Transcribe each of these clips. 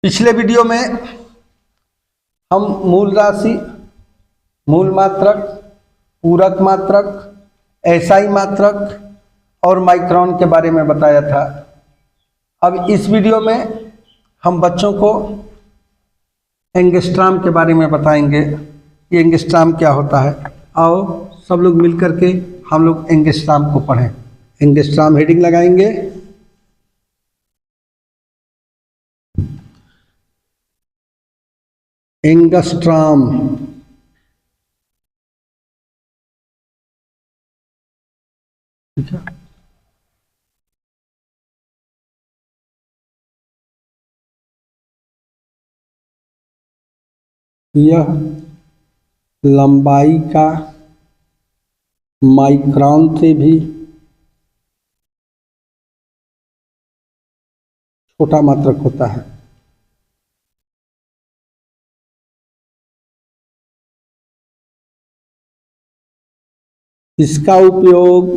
पिछले वीडियो में हम मूल राशि, मूल मात्रक, पूरक मात्रक, एसआई मात्रक और माइक्रोन के बारे में बताया था। अब इस वीडियो में हम बच्चों को एंगस्ट्राम के बारे में बताएंगे। ये एंगस्ट्राम क्या होता है। आओ सब लोग मिलकर के हम लोग एंगस्ट्राम को पढ़ें। एंगस्ट्राम हेडिंग लगाएंगे। एंगस्ट्राम ठीक है। यह लंबाई का माइक्रोन से भी छोटा मात्रक होता है। इसका उपयोग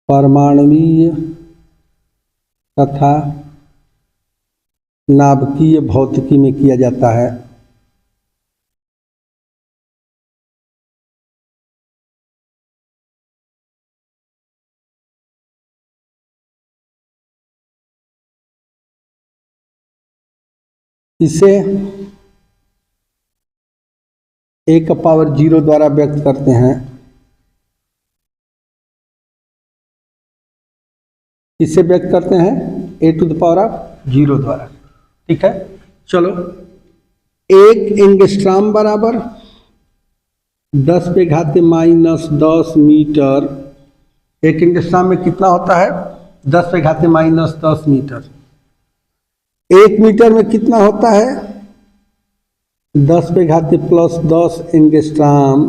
परमाणुीय तथा नाभिकीय भौतिकी में किया जाता है। इसे 1⁻0 द्वारा व्यक्त करते हैं। इसे व्यक्त करते हैं a⁻0 द्वारा। ठीक है, चलो। एक एंगस्ट्राम बराबर 10⁻⁻10 मीटर। एक एंगस्ट्राम में कितना होता है? 10⁻⁻10 मीटर। 1 मीटर में कितना होता है? 10⁻+10 एंगस्ट्राम।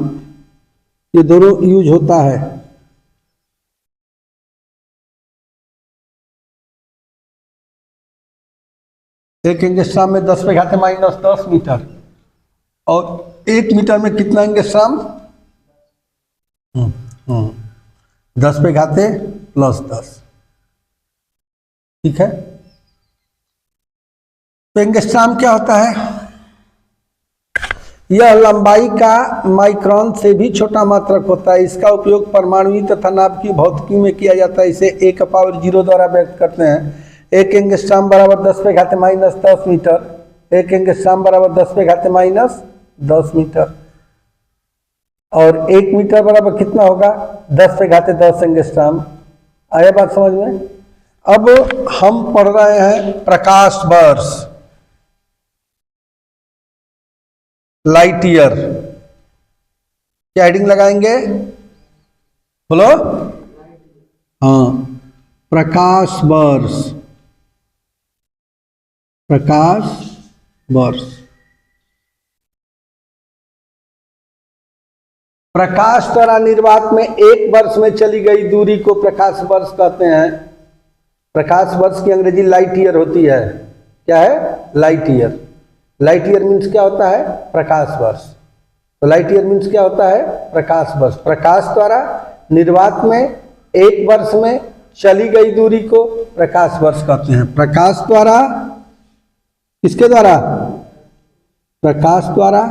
ये दोनों यूज होता है। एक एंगस्ट्राम में 10⁻⁻10 मीटर और 1 मीटर में कितना एंगस्ट्राम? 10⁻+10। ठीक है, तो एंगस्ट्राम क्या होता है? यह लंबाई का माइक्रोन से भी छोटा मात्रक होता है। इसका उपयोग परमाणुीय तथा नाभिकीय भौतिकी में किया जाता है। इसे 1⁻0 द्वारा व्यक्त करते हैं। एक एंगस्ट्राम बराबर 10⁻⁻10 मीटर। एक एंगस्ट्राम बराबर 10⁻⁻10 मीटर और 1 मीटर बराबर कितना होगा? 10⁻10 एंगस्ट्राम। आया बात समझ में? अब हम पढ़ रहे हैं प्रकाश वर्ष, लाइट ईयर। क्या हेडिंग लगाएंगे? बोलो। हाँ, प्रकाश वर्ष। प्रकाश वर्ष। प्रकाश द्वारा निर्वात में 1 वर्ष में चली गई दूरी को प्रकाश वर्ष कहते हैं। प्रकाश वर्ष की अंग्रेजी लाइट ईयर होती है। क्या है? Light year. Light year means क्या होता है? प्रकाश वर्ष। तो लाइट ईयर मीन्स क्या होता है? प्रकाश वर्ष। प्रकाश द्वारा निर्वात में 1 वर्ष में चली गई दूरी को प्रकाश वर्ष कहते हैं। प्रकाश द्वारा, किसके द्वारा? प्रकाश द्वारा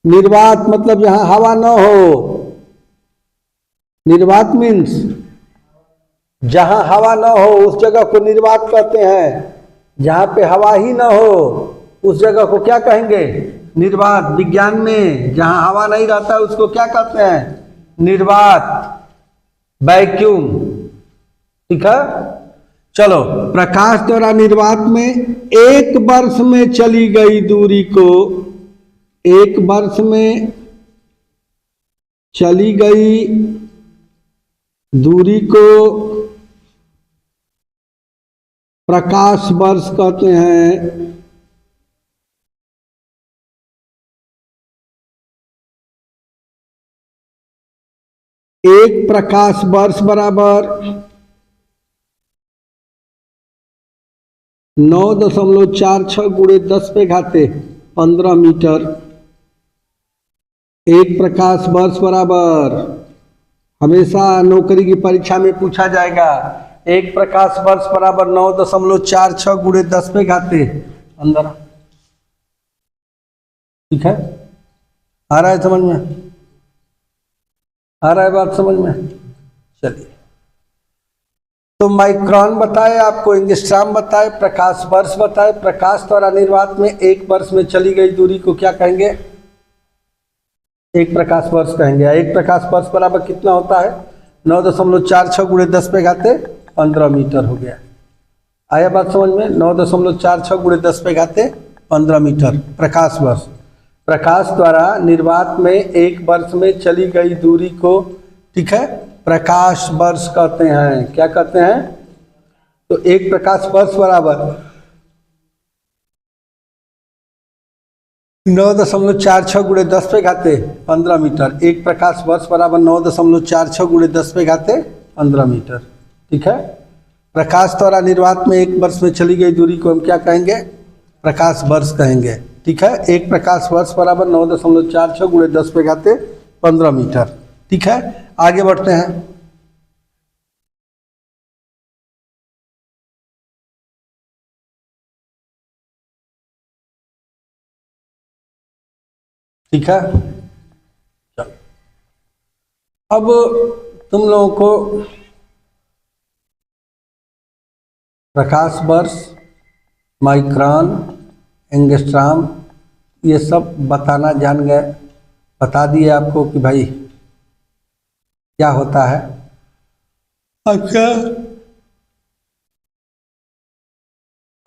निर्वात मतलब जहां हवा न हो। निर्वात मीन्स जहां हवा न हो उस जगह को निर्वात कहते हैं। जहां पे हवा ही न हो उस जगह को क्या कहेंगे? निर्वात। विज्ञान में जहां हवा नहीं रहता उसको क्या कहते हैं? निर्वात, वैक्यूम। ठीक है, चलो। प्रकाश द्वारा निर्वात में 1 वर्ष में चली गई दूरी को, 1 वर्ष में चली गई दूरी को प्रकाश वर्ष कहते हैं। एक प्रकाश वर्ष बराबर 9.46 × 10⁻15 मीटर। एक प्रकाश वर्ष बराबर हमेशा नौकरी की परीक्षा में पूछा जाएगा। एक प्रकाश वर्ष बराबर 9.46 गुणे 10 पे घाते अंदर। ठीक है, आ रहा है समझ में? आ रहा है बात समझ में? चलिए, तो माइक्रोन बताए आपको, एंगस्ट्रॉम बताए, प्रकाश वर्ष बताए। प्रकाश द्वारा निर्वात में एक वर्ष में चली गई दूरी को क्या कहेंगे? एक प्रकाश वर्ष कहेंगे। एक प्रकाश वर्ष बराबर कितना होता है? 9.46 गुणे 10 पे घाते 15 मीटर हो गया। आया बात समझ में? 9.46 गुणे 10 पे घाते 15 मीटर प्रकाश वर्ष। प्रकाश द्वारा निर्वात में एक वर्ष में चली गई दूरी को, ठीक है, प्रकाश वर्ष कहते हैं। क्या कहते हैं? तो एक प्रकाश वर्ष बराबर 9.46 गुणे 10 पे घाते 15 मीटर। एक प्रकाश वर्ष बराबर 9.46 गुणे 10 पे घाते 15 मीटर। ठीक है, प्रकाश द्वारा निर्वात में एक वर्ष में चली गई दूरी को हम क्या कहेंगे? प्रकाश वर्ष कहेंगे। ठीक है, एक प्रकाश वर्ष बराबर 9.46 गुणे 10 पे घाते 15 मीटर। ठीक है, आगे बढ़ते हैं। ठीक है, अब तुम लोगों को प्रकाश वर्ष, माइक्रोन, एंगस्ट्रॉम ये सब बताना जान गए। बता दिए आपको कि भाई क्या होता है। अच्छा,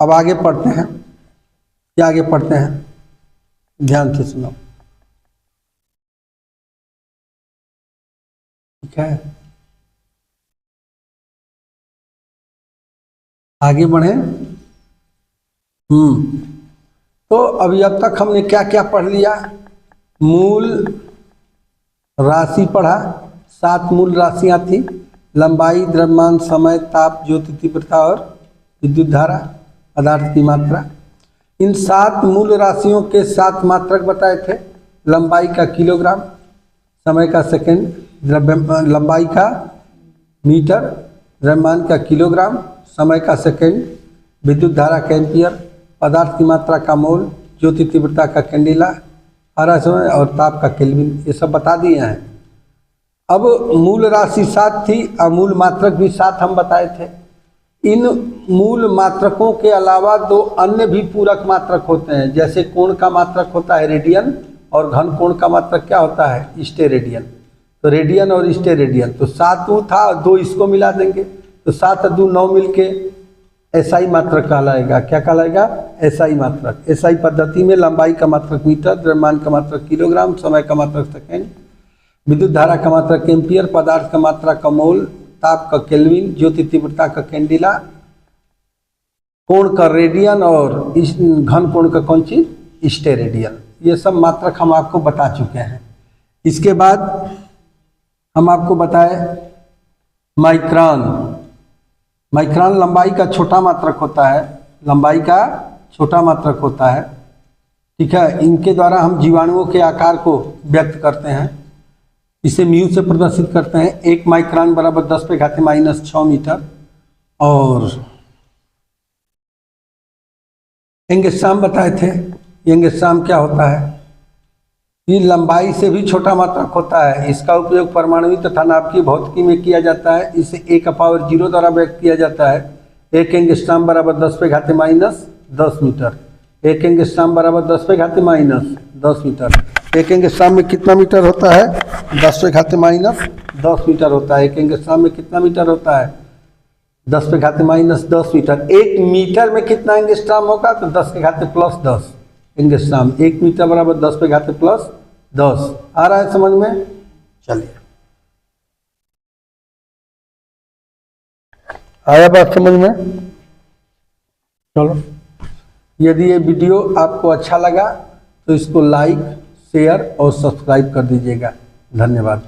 अब आगे पढ़ते हैं। क्या आगे पढ़ते हैं? ध्यान से सुनो। ठीक है, आगे बढ़े। तो अभी अब तक हमने क्या क्या पढ़ लिया? मूल राशि पढ़ा, 7 मूल राशियां थी। लंबाई, द्रव्यमान, समय, ताप, ज्योति तीव्रता और विद्युत धारा, पदार्थ की मात्रा। इन 7 मूल राशियों के 7 मात्रक बताए थे। लंबाई का किलोग्राम, समय का सेकंड, लंबाई का मीटर, द्रव्यमान का किलोग्राम, समय का सेकंड, विद्युत धारा का एम्पियर, पदार्थ की मात्रा का मोल, ज्योति तीव्रता का कैंडिला, हरा समय और ताप का केल्विन, ये सब बता दिए हैं। अब मूल राशि 7 थी और मूल मात्रक भी 7 हम बताए थे। इन मूल मात्रकों के अलावा 2 अन्य भी पूरक मात्रक होते हैं। जैसे कोण का मात्रक होता है रेडियन और घन कोण का मात्रक क्या होता है? स्टेरेडियन। तो रेडियन और स्टेरेडियन, तो 7 वो था, 2 इसको मिला देंगे तो 7 और 2 9 मिलके एसआई मात्रक कहलाएगा। क्या कहलाएगा? एसआई मात्रक। एसआई पद्धति में लंबाई का मात्रक मीटर, द्रव्यमान का मात्रक किलोग्राम, समय का मात्रक सेकेंड, विद्युत धारा का मात्रक एम्पियर, पदार्थ का मात्रा का मोल, ताप का केल्विन, ज्योति तीव्रता का कैंडिला, कोण का रेडियन और घन कोण का कौन चीज? स्टेरेडियन। ये सब मात्रक हम आपको बता चुके हैं। इसके बाद हम आपको बताए माइक्रोन। माइक्रोन लंबाई का छोटा मात्रक होता है। लंबाई का छोटा मात्रक होता है। ठीक है, इनके द्वारा हम जीवाणुओं के आकार को व्यक्त करते हैं। इसे म्यू से प्रदर्शित करते हैं। 1 माइक्रोन बराबर 10 पे घाते -6 मीटर। और एंगस्ट्रॉम बताए थे। एंगस्ट्रॉम क्या होता है? ये लंबाई से भी छोटा मात्रक होता है। इसका उपयोग परमाणुविक तथा नाभिकीय भौतिकी में किया जाता है। इसे 1/0 द्वारा व्यक्त किया जाता है। 1 एंगस्ट्रॉम बराबर 10 पे घाते -10 मीटर। 1 एंगस्ट्रॉम बराबर 10 पे घाते -10 मीटर। 1 एंगस्ट्रॉम में कितना मीटर होता है? 10 पे घाते -10 मीटर होता है। 1 एंगस्ट्रॉम में कितना मीटर होता है? 10 पे घाते -10 मीटर। 1 मीटर में कितना एंगस्ट्रॉम होगा? तो 10 के घाते +10 एंगस्ट्रॉम। 1 मीटर बराबर 10 पे घाते +10। आ रहा है समझ में? चलिए, आया बात समझ में? चलो, यदि ये वीडियो आपको अच्छा लगा तो इसको लाइक, शेयर और सब्सक्राइब कर दीजिएगा। धन्यवाद।